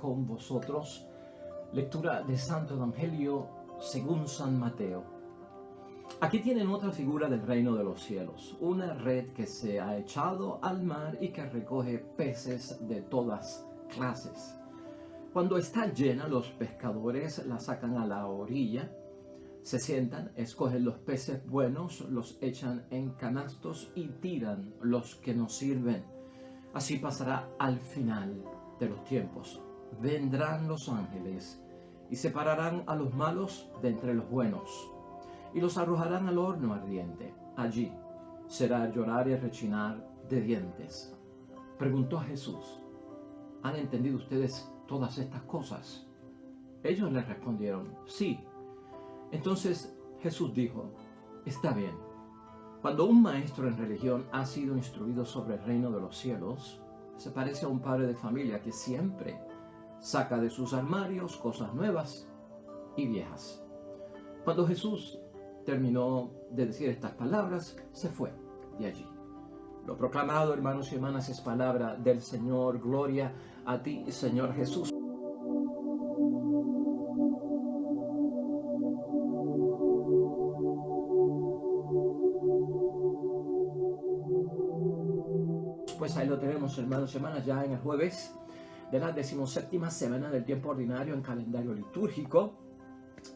con vosotros. Lectura del Santo Evangelio según San Mateo. Aquí tienen otra figura del reino de los cielos, una red que se ha echado al mar y que recoge peces de todas clases. Cuando está llena, los pescadores la sacan a la orilla, se sientan, escogen los peces buenos, los echan en canastos y tiran los que no sirven. Así pasará al final de los tiempos. Vendrán los ángeles y separarán a los malos de entre los buenos y los arrojarán al horno ardiente. Allí será llorar y rechinar de dientes. Preguntó Jesús: ¿han entendido ustedes todas estas cosas? Ellos le respondieron: sí. Entonces Jesús dijo: está bien. Cuando un maestro en religión ha sido instruido sobre el reino de los cielos, se parece a un padre de familia que siempre saca de sus armarios cosas nuevas y viejas. Cuando Jesús terminó de decir estas palabras, se fue de allí. Lo proclamado, hermanos y hermanas, es palabra del Señor. Gloria a ti, Señor Jesús. Pues ahí lo tenemos, hermanos y hermanas, ya en el jueves de la 17ª semana del tiempo ordinario en calendario litúrgico.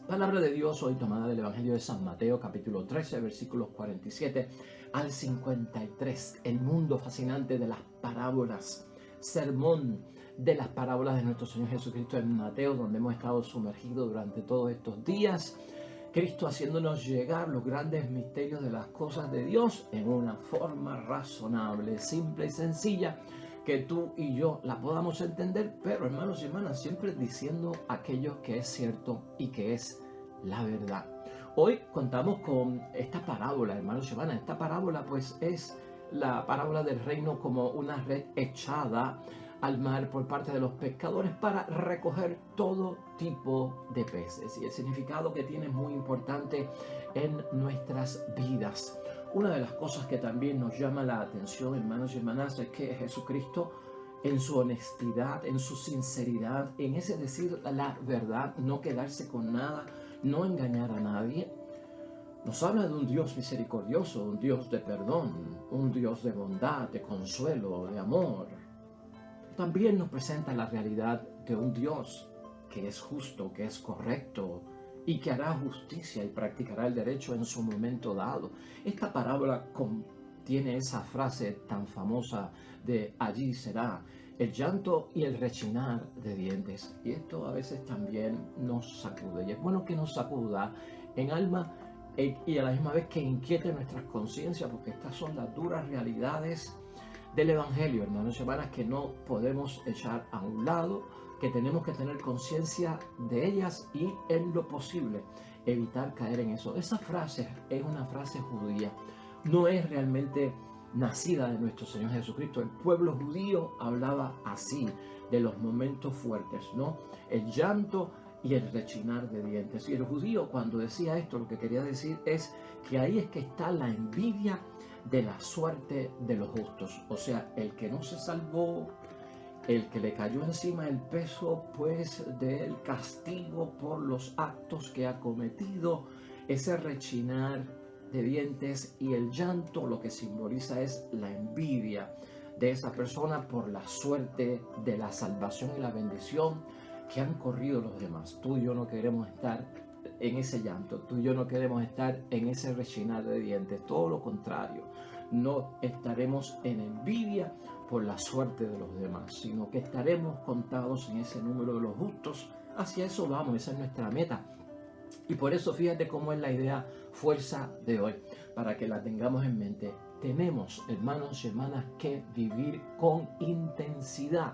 Palabra de Dios hoy tomada del Evangelio de San Mateo, capítulo 13, versículos 47 al 53. El mundo fascinante de las parábolas. Sermón de las parábolas de nuestro Señor Jesucristo en Mateo, donde hemos estado sumergidos durante todos estos días. Cristo haciéndonos llegar los grandes misterios de las cosas de Dios en una forma razonable, simple y sencilla, que tú y yo la podamos entender, pero hermanos y hermanas, siempre diciendo aquello que es cierto y que es la verdad. Hoy contamos con esta parábola, hermanos y hermanas. Esta parábola pues es la parábola del reino como una red echada al mar por parte de los pescadores para recoger todo tipo de peces. Y el significado que tiene es muy importante en nuestras vidas. Una de las cosas que también nos llama la atención, hermanos y hermanas, es que Jesucristo, en su honestidad, en su sinceridad, en ese decir la verdad, no quedarse con nada, no engañar a nadie, nos habla de un Dios misericordioso, un Dios de perdón, un Dios de bondad, de consuelo, de amor. También nos presenta la realidad de un Dios que es justo, que es correcto y que hará justicia y practicará el derecho en su momento dado. Esta parábola contiene esa frase tan famosa de allí será el llanto y el rechinar de dientes. Y esto a veces también nos sacude. Y es bueno que nos sacuda en alma y a la misma vez que inquiete nuestras conciencias, porque estas son las duras realidades del Evangelio, hermanos y hermanas, que no podemos echar a un lado, que tenemos que tener conciencia de ellas y en lo posible evitar caer en eso. Esa frase es una frase judía, no es realmente nacida de nuestro Señor Jesucristo. El pueblo judío hablaba así de los momentos fuertes, ¿no? El llanto y el rechinar de dientes. Y el judío, cuando decía esto, lo que quería decir es que ahí es que está la envidia de la suerte de los justos. O sea, el que no se salvó, el que le cayó encima el peso pues del castigo por los actos que ha cometido, ese rechinar de dientes y el llanto lo que simboliza es la envidia de esa persona por la suerte de la salvación y la bendición que han corrido los demás. Tú y yo no queremos estar en ese llanto, tú y yo no queremos estar en ese rechinar de dientes, todo lo contrario, no estaremos en envidia por la suerte de los demás, sino que estaremos contados en ese número de los justos. Hacia eso vamos, esa es nuestra meta. Y por eso fíjate cómo es la idea fuerza de hoy, para que la tengamos en mente. Tenemos, hermanos y hermanas, que vivir con intensidad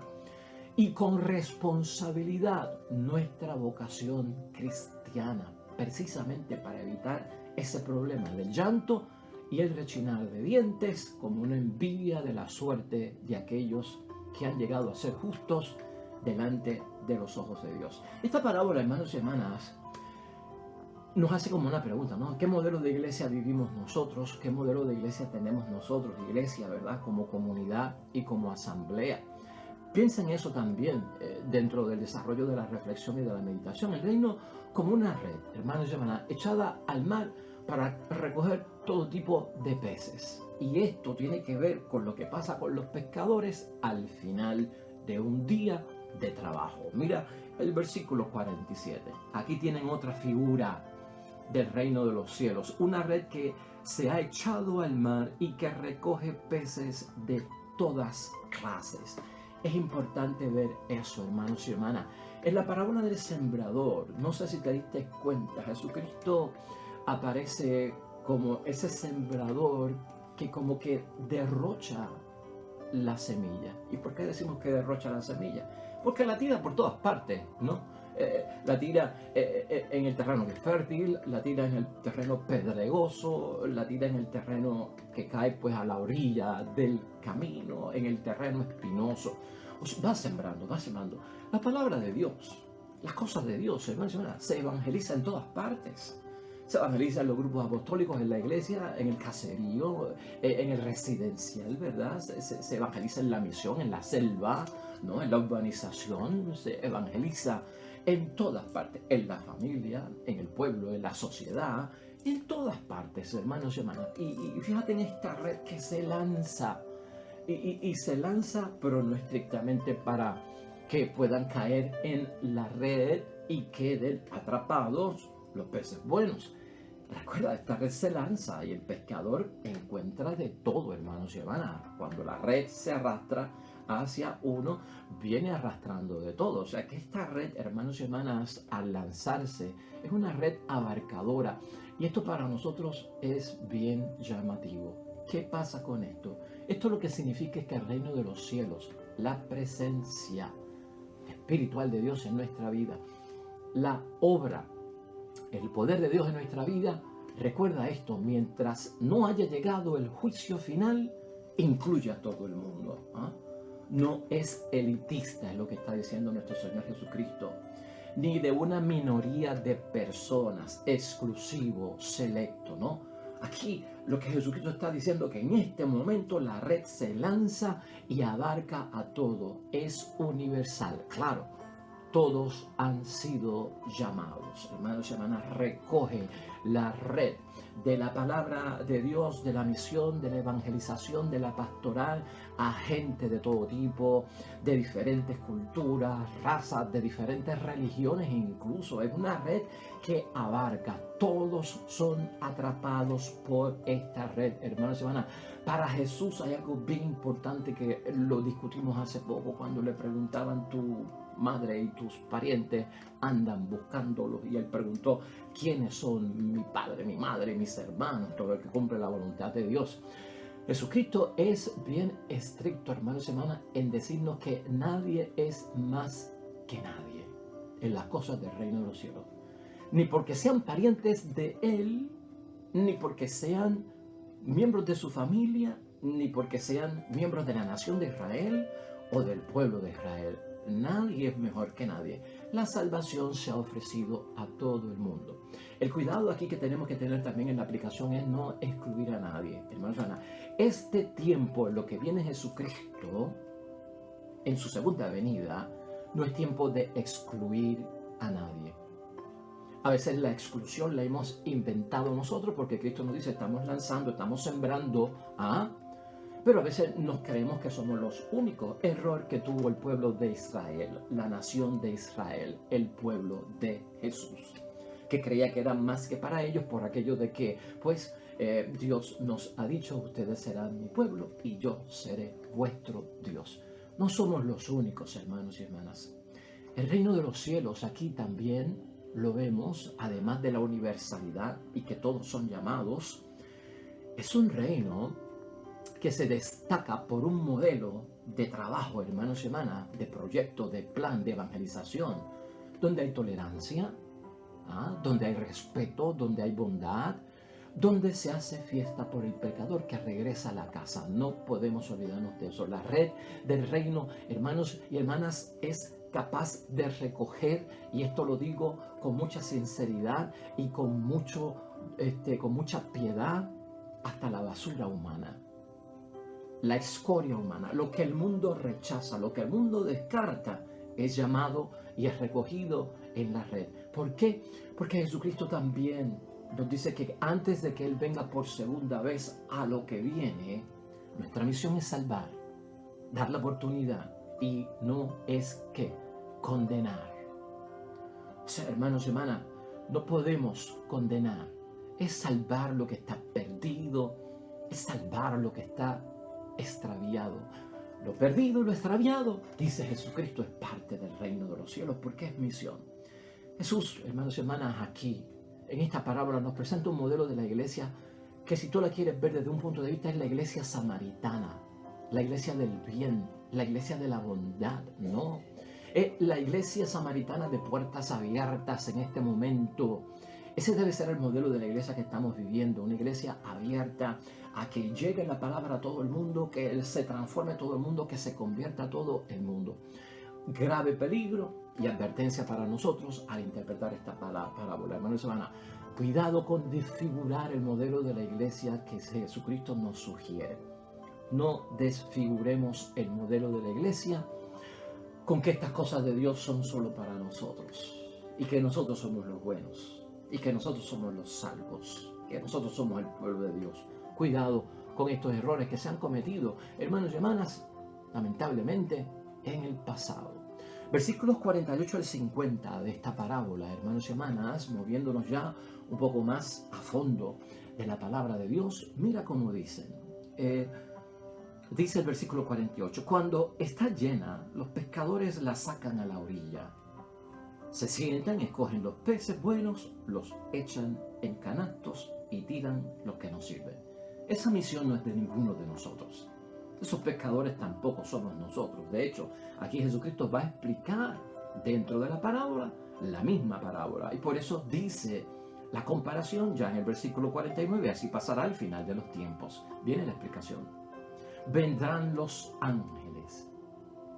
y con responsabilidad nuestra vocación cristiana, precisamente para evitar ese problema del llanto y el rechinar de dientes como una envidia de la suerte de aquellos que han llegado a ser justos delante de los ojos de Dios. Esta parábola, hermanos y hermanas, nos hace como una pregunta, ¿no? ¿Qué modelo de iglesia vivimos nosotros? ¿Qué modelo de iglesia tenemos nosotros, iglesia, verdad? Como comunidad y como asamblea. Piensa en eso también dentro del desarrollo de la reflexión y de la meditación. El reino como una red, hermanos y hermanas, echada al mar para recoger todo tipo de peces. Y esto tiene que ver con lo que pasa con los pescadores al final de un día de trabajo. Mira el versículo 47. Aquí tienen otra figura del reino de los cielos. Una red que se ha echado al mar y que recoge peces de todas clases. Es importante ver eso, hermanos y hermanas. En la parábola del sembrador, no sé si te diste cuenta, Jesucristo aparece como ese sembrador que como que derrocha la semilla. ¿Y por qué decimos que derrocha la semilla? Porque la tira por todas partes, ¿no? La tira en el terreno que es fértil, la tira en el terreno pedregoso, la tira en el terreno que cae pues a la orilla del camino, en el terreno espinoso. O sea, va sembrando, va sembrando. La palabra de Dios, las cosas de Dios, hermanos y hermanas, se evangeliza en todas partes. Se evangeliza en los grupos apostólicos, en la iglesia, en el caserío, en el residencial, ¿verdad? Se evangeliza en la misión, en la selva, ¿no? En la urbanización, se evangeliza en todas partes, en la familia, en el pueblo, en la sociedad, en todas partes, hermanos y hermanas. Y fíjate en esta red que se lanza, y se lanza, pero no estrictamente para que puedan caer en la red y queden atrapados los peces buenos. Recuerda, esta red se lanza y el pescador encuentra de todo, hermanos y hermanas. Cuando la red se arrastra hacia uno, viene arrastrando de todo. O sea que esta red, hermanos y hermanas, al lanzarse, es una red abarcadora. Y esto para nosotros es bien llamativo. ¿Qué pasa con esto? Esto lo que significa es que el reino de los cielos, la presencia espiritual de Dios en nuestra vida, la obra, el poder de Dios en nuestra vida, recuerda esto, mientras no haya llegado el juicio final, incluye a todo el mundo. No es elitista, es lo que está diciendo nuestro Señor Jesucristo, ni de una minoría de personas, exclusivo, selecto, ¿no? Aquí lo que Jesucristo está diciendo que en este momento la red se lanza y abarca a todo, es universal, claro. Todos han sido llamados. Hermanos y hermanas, recoge la red de la palabra de Dios, de la misión, de la evangelización, de la pastoral, a gente de todo tipo, de diferentes culturas, razas, de diferentes religiones incluso. Es una red que abarca. Todos son atrapados por esta red, hermanos y hermanas. Para Jesús hay algo bien importante que lo discutimos hace poco cuando le preguntaban tu madre y tus parientes andan buscándolo, y él preguntó quiénes son mi padre, mi madre, mis hermanos, todo el que cumple la voluntad de Dios. Jesucristo es bien estricto, hermanos y hermanas, en decirnos que nadie es más que nadie en las cosas del reino de los cielos, ni porque sean parientes de él, ni porque sean miembros de su familia, ni porque sean miembros de la nación de Israel o del pueblo de Israel. Nadie es mejor que nadie. La salvación se ha ofrecido a todo el mundo. El cuidado aquí que tenemos que tener también en la aplicación es no excluir a nadie. Hermanos, este tiempo en lo que viene Jesucristo en su segunda venida no es tiempo de excluir a nadie. A veces la exclusión la hemos inventado nosotros porque Cristo nos dice estamos lanzando, estamos sembrando, pero a veces nos creemos que somos los únicos. Error que tuvo el pueblo de Israel, la nación de Israel, el pueblo de Jesús, que creía que era más que para ellos por aquello de que, pues, Dios nos ha dicho, ustedes serán mi pueblo y yo seré vuestro Dios. No somos los únicos, hermanos y hermanas. El reino de los cielos aquí también lo vemos, además de la universalidad y que todos son llamados, es un reino que se destaca por un modelo de trabajo, hermanos y hermanas, de proyecto, de plan, de evangelización, donde hay tolerancia, donde hay respeto, donde hay bondad, donde se hace fiesta por el pecador que regresa a la casa. No podemos olvidarnos de eso. La red del reino, hermanos y hermanas, es capaz de recoger, y esto lo digo con mucha sinceridad y con mucha piedad, hasta la basura humana. la escoria humana, lo que el mundo rechaza, lo que el mundo descarta, es llamado y es recogido en la red. ¿Por qué? Porque Jesucristo también nos dice que antes de que Él venga por segunda vez a lo que viene, nuestra misión es salvar, dar la oportunidad y no es que condenar. O sea, hermanos y hermanas, no podemos condenar, es salvar lo que está perdido, es salvar lo que está extraviado. Lo perdido, lo extraviado, dice Jesucristo, es parte del reino de los cielos porque es misión. Jesús, hermanos y hermanas, aquí, en esta parábola nos presenta un modelo de la iglesia que, si tú la quieres ver desde un punto de vista, es la iglesia samaritana, la iglesia del bien, la iglesia de la bondad, ¿no? Es la iglesia samaritana de puertas abiertas en este momento. Ese debe ser el modelo de la iglesia que estamos viviendo, una iglesia abierta a que llegue la palabra a todo el mundo, que se transforme todo el mundo, que se convierta todo el mundo. Grave peligro y advertencia para nosotros al interpretar esta parábola. Hermanos y hermanas, cuidado con desfigurar el modelo de la iglesia que Jesucristo nos sugiere. No desfiguremos el modelo de la iglesia con que estas cosas de Dios son solo para nosotros y que nosotros somos los buenos y que nosotros somos los salvos, que nosotros somos el pueblo de Dios. Cuidado con estos errores que se han cometido, hermanos y hermanas, lamentablemente, en el pasado. Versículos 48 al 50 de esta parábola, hermanos y hermanas, moviéndonos ya un poco más a fondo de la palabra de Dios, mira cómo dicen. Dice el versículo 48, cuando está llena, los pescadores la sacan a la orilla. Se sientan, escogen los peces buenos, los echan en canastos y tiran los que no sirven. Esa misión no es de ninguno de nosotros. Esos pescadores tampoco somos nosotros. De hecho, aquí Jesucristo va a explicar dentro de la parábola la misma parábola. Y por eso dice la comparación ya en el versículo 49, así pasará al final de los tiempos. Viene la explicación. Vendrán los ángeles.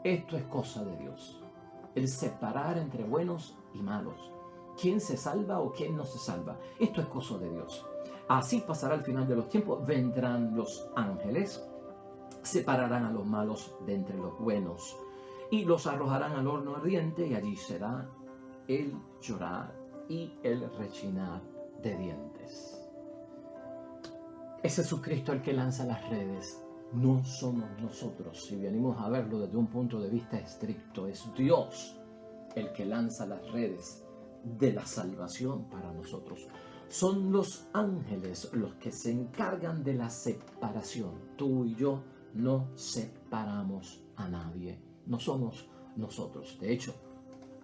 Esto es cosa de Dios. El separar entre buenos y malos. ¿Quién se salva o quién no se salva? Esto es cosa de Dios. Así pasará al final de los tiempos. Vendrán los ángeles, separarán a los malos de entre los buenos y los arrojarán al horno ardiente, y allí será el llorar y el rechinar de dientes. Es Jesucristo el que lanza las redes. No somos nosotros. Si venimos a verlo desde un punto de vista estricto, es Dios el que lanza las redes de la salvación para nosotros. Son los ángeles los que se encargan de la separación. Tú y yo no separamos a nadie. No somos nosotros. De hecho,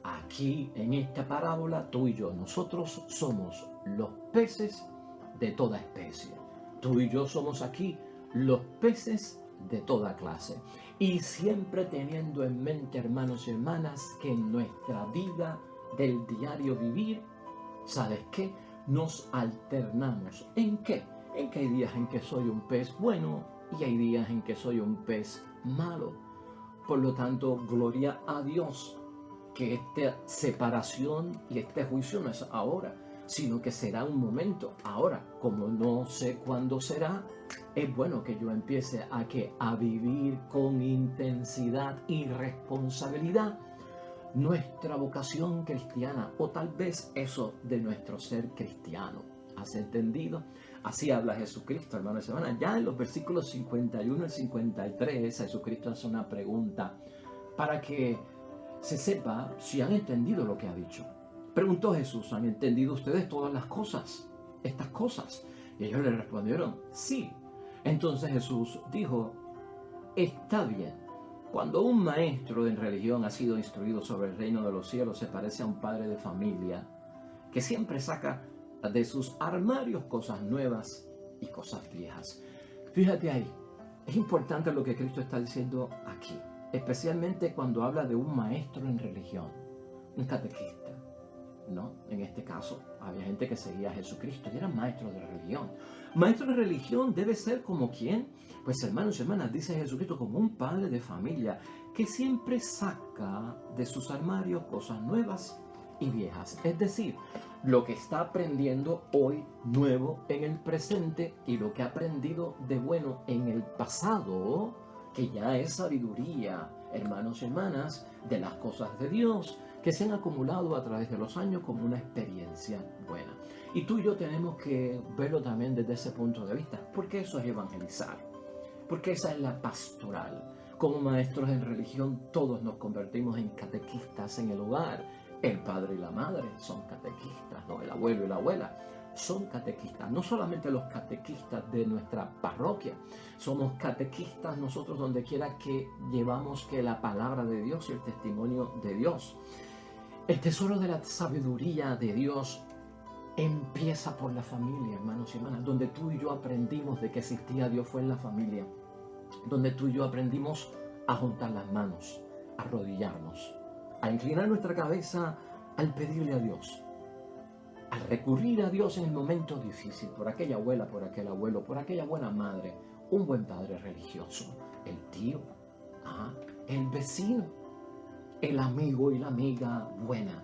aquí en esta parábola, tú y yo, nosotros somos los peces de toda especie. Tú y yo somos aquí los peces de toda clase. Y siempre teniendo en mente, hermanos y hermanas, que en nuestra vida del diario vivir, ¿sabes qué? Nos alternamos. ¿En qué? En que hay días en que soy un pez bueno y hay días en que soy un pez malo. Por lo tanto, gloria a Dios que esta separación y este juicio no es ahora, sino que será un momento. Ahora, como no sé cuándo será, es bueno que yo empiece a vivir con intensidad y responsabilidad nuestra vocación cristiana, o tal vez eso de nuestro ser cristiano. ¿Has entendido? Así habla Jesucristo, hermanos y hermanas. Ya en los versículos 51 y 53, Jesucristo hace una pregunta para que se sepa si han entendido lo que ha dicho. Preguntó Jesús, ¿han entendido ustedes todas las cosas, estas cosas? Y ellos le respondieron, sí. Entonces Jesús dijo, está bien. Cuando un maestro en religión ha sido instruido sobre el reino de los cielos, se parece a un padre de familia que siempre saca de sus armarios cosas nuevas y cosas viejas. Fíjate ahí, es importante lo que Cristo está diciendo aquí, especialmente cuando habla de un maestro en religión, un catequista, ¿no? En este caso, había gente que seguía a Jesucristo y eran maestros de religión. Maestro de religión debe ser como ¿quién? Pues hermanos y hermanas, dice Jesucristo, como un padre de familia que siempre saca de sus armarios cosas nuevas y viejas. Es decir, lo que está aprendiendo hoy nuevo en el presente y lo que ha aprendido de bueno en el pasado, que ya es sabiduría, hermanos y hermanas, de las cosas de Dios, que se han acumulado a través de los años como una experiencia buena. Y tú y yo tenemos que verlo también desde ese punto de vista, porque eso es evangelizar, porque esa es la pastoral. Como maestros en religión todos nos convertimos en catequistas en el hogar. El padre y la madre son catequistas, ¿no? El abuelo y la abuela son catequistas. No solamente los catequistas de nuestra parroquia, somos catequistas nosotros donde quiera que llevamos que la palabra de Dios y el testimonio de Dios. El tesoro de la sabiduría de Dios empieza por la familia, hermanos y hermanas. Donde tú y yo aprendimos de que existía Dios fue en la familia. Donde tú y yo aprendimos a juntar las manos, a arrodillarnos, a inclinar nuestra cabeza al pedirle a Dios, al recurrir a Dios en el momento difícil, por aquella abuela, por aquel abuelo, por aquella buena madre, un buen padre religioso, el tío, el vecino, el amigo y la amiga buena.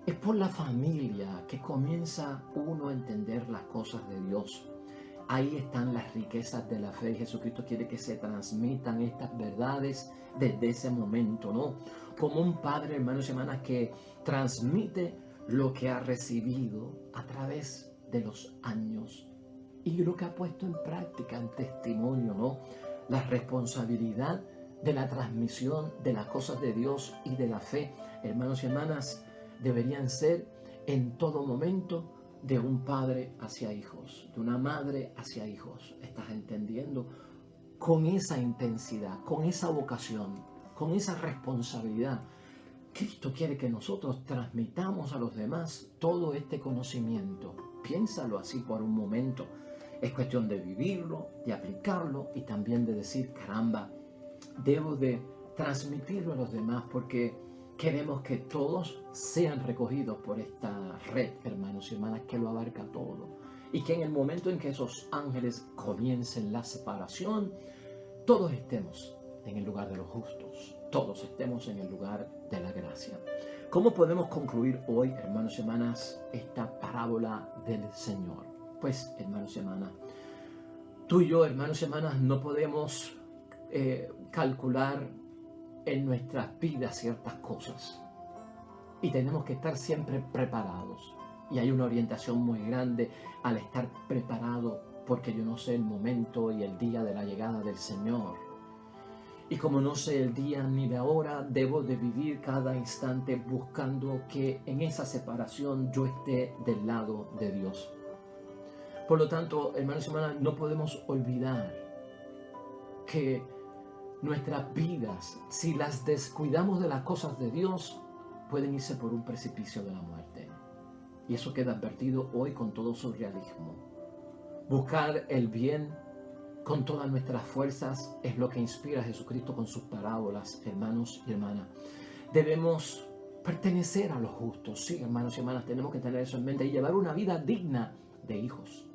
Es por la familia que comienza uno a entender las cosas de Dios. Ahí están las riquezas de la fe. Jesucristo quiere que se transmitan estas verdades desde ese momento, ¿no? Como un padre, hermanos y hermanas, que transmite lo que ha recibido a través de los años y lo que ha puesto en práctica, en testimonio, ¿no? La responsabilidad de la transmisión de las cosas de Dios y de la fe, hermanos y hermanas, deberían ser en todo momento de un padre hacia hijos, de una madre hacia hijos. ¿Estás entendiendo? Con esa intensidad, con esa vocación, con esa responsabilidad, Cristo quiere que nosotros transmitamos a los demás todo este conocimiento. Piénsalo así por un momento. Es cuestión de vivirlo, de aplicarlo y también de decir, caramba, debo de transmitirlo a los demás porque queremos que todos sean recogidos por esta red, hermanos y hermanas, que lo abarca todo. Y que en el momento en que esos ángeles comiencen la separación, todos estemos en el lugar de los justos, todos estemos en el lugar de la gracia. ¿Cómo podemos concluir hoy, hermanos y hermanas, esta parábola del Señor? Pues, hermanos y hermanas, tú y yo, hermanos y hermanas, no podemos calcular en nuestras vidas ciertas cosas y tenemos que estar siempre preparados, y hay una orientación muy grande al estar preparado, porque yo no sé el momento y el día de la llegada del Señor, y como no sé el día ni la hora, debo de vivir cada instante buscando que en esa separación yo esté del lado de Dios. Por lo tanto, hermanos y hermanas, no podemos olvidar que nuestras vidas, si las descuidamos de las cosas de Dios, pueden irse por un precipicio de la muerte. Y eso queda advertido hoy con todo su realismo. Buscar el bien con todas nuestras fuerzas es lo que inspira a Jesucristo con sus parábolas, hermanos y hermanas. Debemos pertenecer a los justos, sí, hermanos y hermanas, tenemos que tener eso en mente y llevar una vida digna de hijos,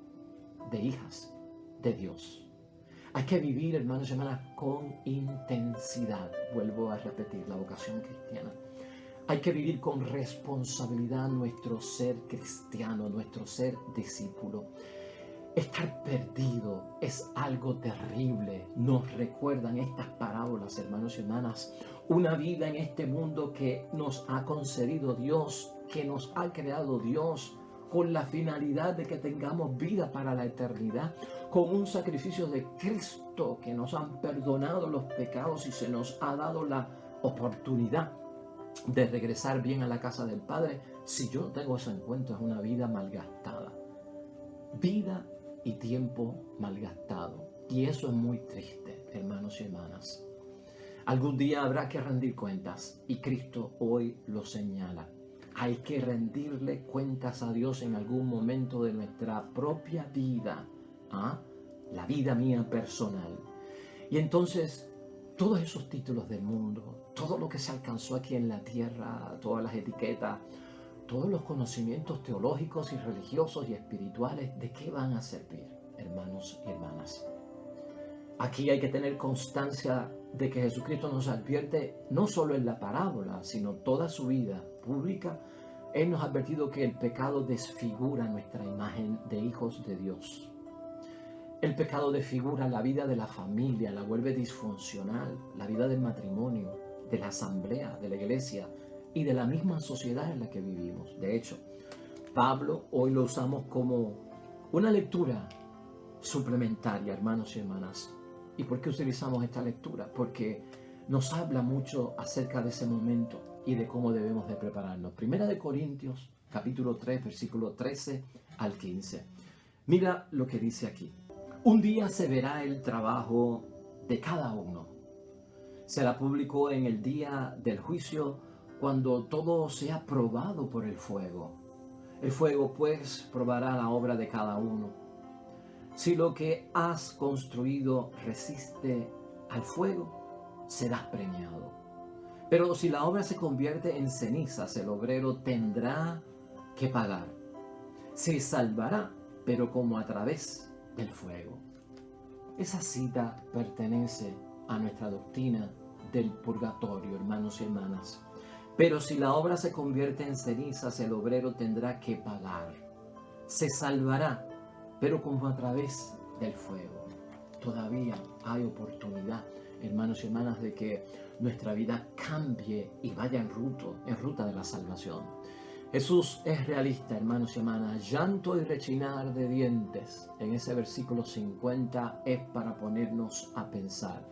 de hijas de Dios. Hay que vivir, hermanos y hermanas, con intensidad. Vuelvo a repetir, la vocación cristiana. Hay que vivir con responsabilidad nuestro ser cristiano, nuestro ser discípulo. Estar perdido es algo terrible. Nos recuerdan estas parábolas, hermanos y hermanas. Una vida en este mundo que nos ha concedido Dios, que nos ha creado Dios, con la finalidad de que tengamos vida para la eternidad, con un sacrificio de Cristo que nos han perdonado los pecados y se nos ha dado la oportunidad de regresar bien a la casa del Padre. Si yo no tengo eso en cuenta, es una vida malgastada. Vida y tiempo malgastado. Y eso es muy triste, hermanos y hermanas. Algún día habrá que rendir cuentas y Cristo hoy lo señala. Hay que rendirle cuentas a Dios en algún momento de nuestra propia vida, la vida mía personal. Y entonces, todos esos títulos del mundo, todo lo que se alcanzó aquí en la tierra, todas las etiquetas, todos los conocimientos teológicos y religiosos y espirituales, ¿de qué van a servir, hermanos y hermanas? Aquí hay que tener constancia de que Jesucristo nos advierte no solo en la parábola, sino toda su vida pública, Él nos ha advertido que el pecado desfigura nuestra imagen de hijos de Dios. El pecado desfigura la vida de la familia, la vuelve disfuncional, la vida del matrimonio, de la asamblea, de la iglesia y de la misma sociedad en la que vivimos. De hecho, Pablo hoy lo usamos como una lectura suplementaria, hermanos y hermanas. ¿Y por qué utilizamos esta lectura? Porque nos habla mucho acerca de ese momento y de cómo debemos de prepararnos. Primera de Corintios, capítulo 3, versículo 13 al 15. Mira lo que dice aquí. Un día se verá el trabajo de cada uno. Será público en el día del juicio, cuando todo sea probado por el fuego. El fuego, pues, probará la obra de cada uno. Si lo que has construido resiste al fuego, serás premiado. Pero si la obra se convierte en cenizas, el obrero tendrá que pagar. Se salvará, pero como a través del fuego. Esa cita pertenece a nuestra doctrina del purgatorio, hermanos y hermanas. Pero si la obra se convierte en cenizas, el obrero tendrá que pagar. Se salvará, pero como a través del fuego. Todavía hay oportunidad, hermanos y hermanas, de que nuestra vida cambie y vaya en ruta de la salvación. Jesús es realista, hermanos y hermanas. Llanto y rechinar de dientes en ese versículo 50 es para ponernos a pensar.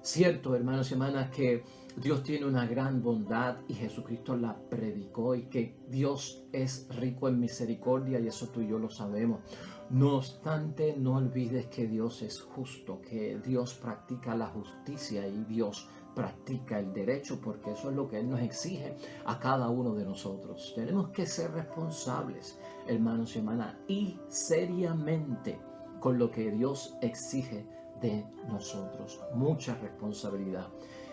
Cierto, hermanos y hermanas, que Dios tiene una gran bondad y Jesucristo la predicó, y que Dios es rico en misericordia, y eso tú y yo lo sabemos. No obstante, no olvides que Dios es justo, que Dios practica la justicia y Dios practica el derecho, porque eso es lo que Él nos exige a cada uno de nosotros. Tenemos que ser responsables, hermanos y hermanas, y seriamente con lo que Dios exige de nosotros. Mucha responsabilidad.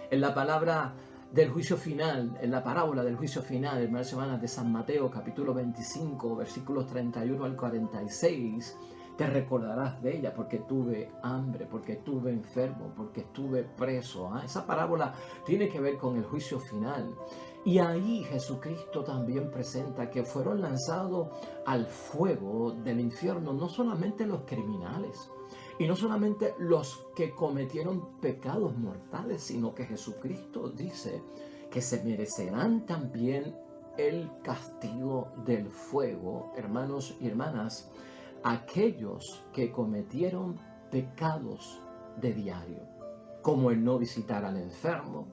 En la palabra del juicio final, en la parábola del juicio final, hermanos y hermanas, de San Mateo, capítulo 25, versículos 31 al 46, te recordarás de ella, porque tuve hambre, porque estuve enfermo, porque estuve preso. Esa parábola tiene que ver con el juicio final. Y ahí Jesucristo también presenta que fueron lanzados al fuego del infierno no solamente los criminales, y no solamente los que cometieron pecados mortales, sino que Jesucristo dice que se merecerán también el castigo del fuego, hermanos y hermanas, aquellos que cometieron pecados de diario, como el no visitar al enfermo,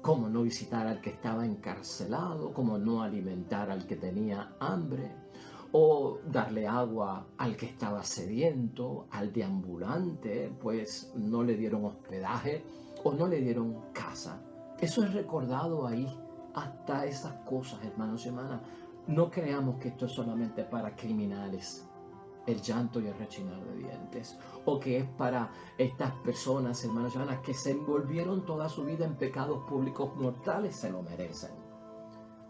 como no visitar al que estaba encarcelado, como no alimentar al que tenía hambre, o darle agua al que estaba sediento, al deambulante, pues no le dieron hospedaje o no le dieron casa. Eso es recordado ahí, hasta esas cosas, hermanos y hermanas. No creamos que esto es solamente para criminales, el llanto y el rechinar de dientes, o que es para estas personas, hermanos y hermanas, que se envolvieron toda su vida en pecados públicos mortales. Se lo merecen.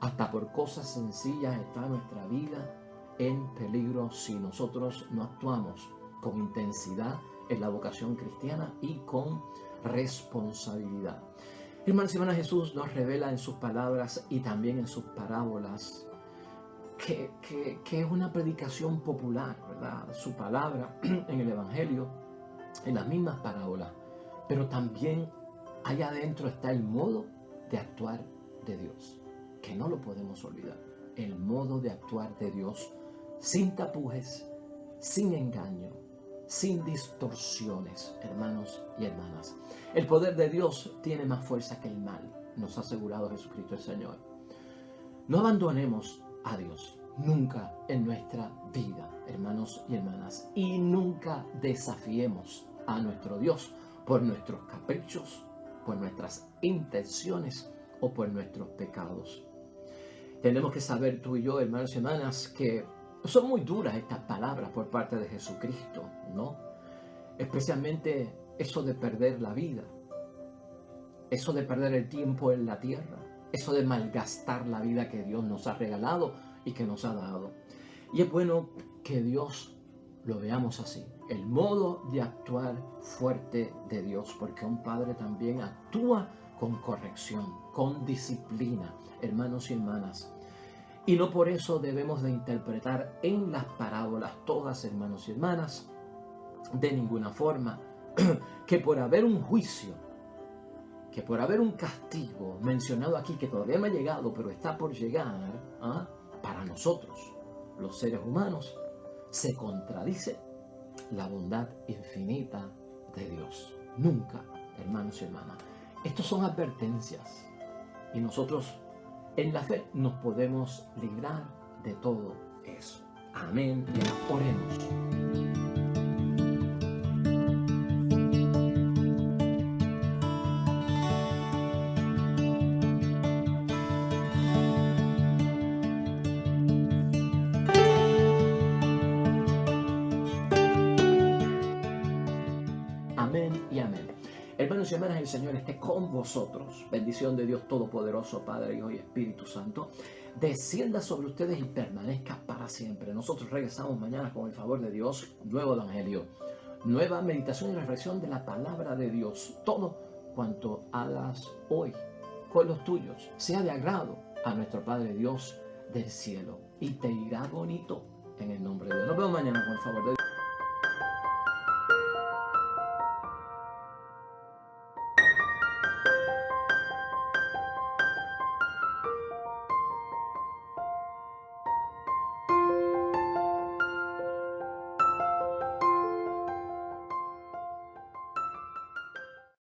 Hasta por cosas sencillas está nuestra vida en peligro si nosotros no actuamos con intensidad en la vocación cristiana y con responsabilidad. Hermanos y hermanas, Jesús nos revela en sus palabras y también en sus parábolas que es una predicación popular, ¿verdad? Su palabra en el Evangelio, en las mismas parábolas, pero también allá adentro está el modo de actuar de Dios, que no lo podemos olvidar. El modo de actuar de Dios sin tapujes, sin engaño, sin distorsiones, hermanos y hermanas. El poder de Dios tiene más fuerza que el mal, nos ha asegurado Jesucristo el Señor. No abandonemos a Dios nunca en nuestra vida, hermanos y hermanas, y nunca desafiemos a nuestro Dios por nuestros caprichos, por nuestras intenciones o por nuestros pecados. Tenemos que saber tú y yo, hermanos y hermanas, que son muy duras estas palabras por parte de Jesucristo, ¿no? Especialmente eso de perder la vida, eso de perder el tiempo en la tierra, eso de malgastar la vida que Dios nos ha regalado y que nos ha dado. Y es bueno que Dios lo veamos así, el modo de actuar fuerte de Dios, porque un padre también actúa con corrección, con disciplina, hermanos y hermanas. Y no por eso debemos de interpretar en las parábolas todas, hermanos y hermanas, de ninguna forma, que por haber un juicio, que por haber un castigo mencionado aquí, que todavía no ha llegado, pero está por llegar, para nosotros, los seres humanos, se contradice la bondad infinita de Dios. Nunca, hermanos y hermanas. Estos son advertencias y nosotros en la fe nos podemos librar de todo eso. Amén. Y oremos. Amén y amén. Hermanos y hermanas, el Señor esté con vosotros. Bendición de Dios Todopoderoso, Padre, Hijo y Espíritu Santo, descienda sobre ustedes y permanezca para siempre. Nosotros regresamos mañana con el favor de Dios, nuevo evangelio, nueva meditación y reflexión de la palabra de Dios. Todo cuanto hagas hoy con los tuyos sea de agrado a nuestro Padre Dios del cielo y te irá bonito en el nombre de Dios. Nos vemos mañana con el favor de Dios.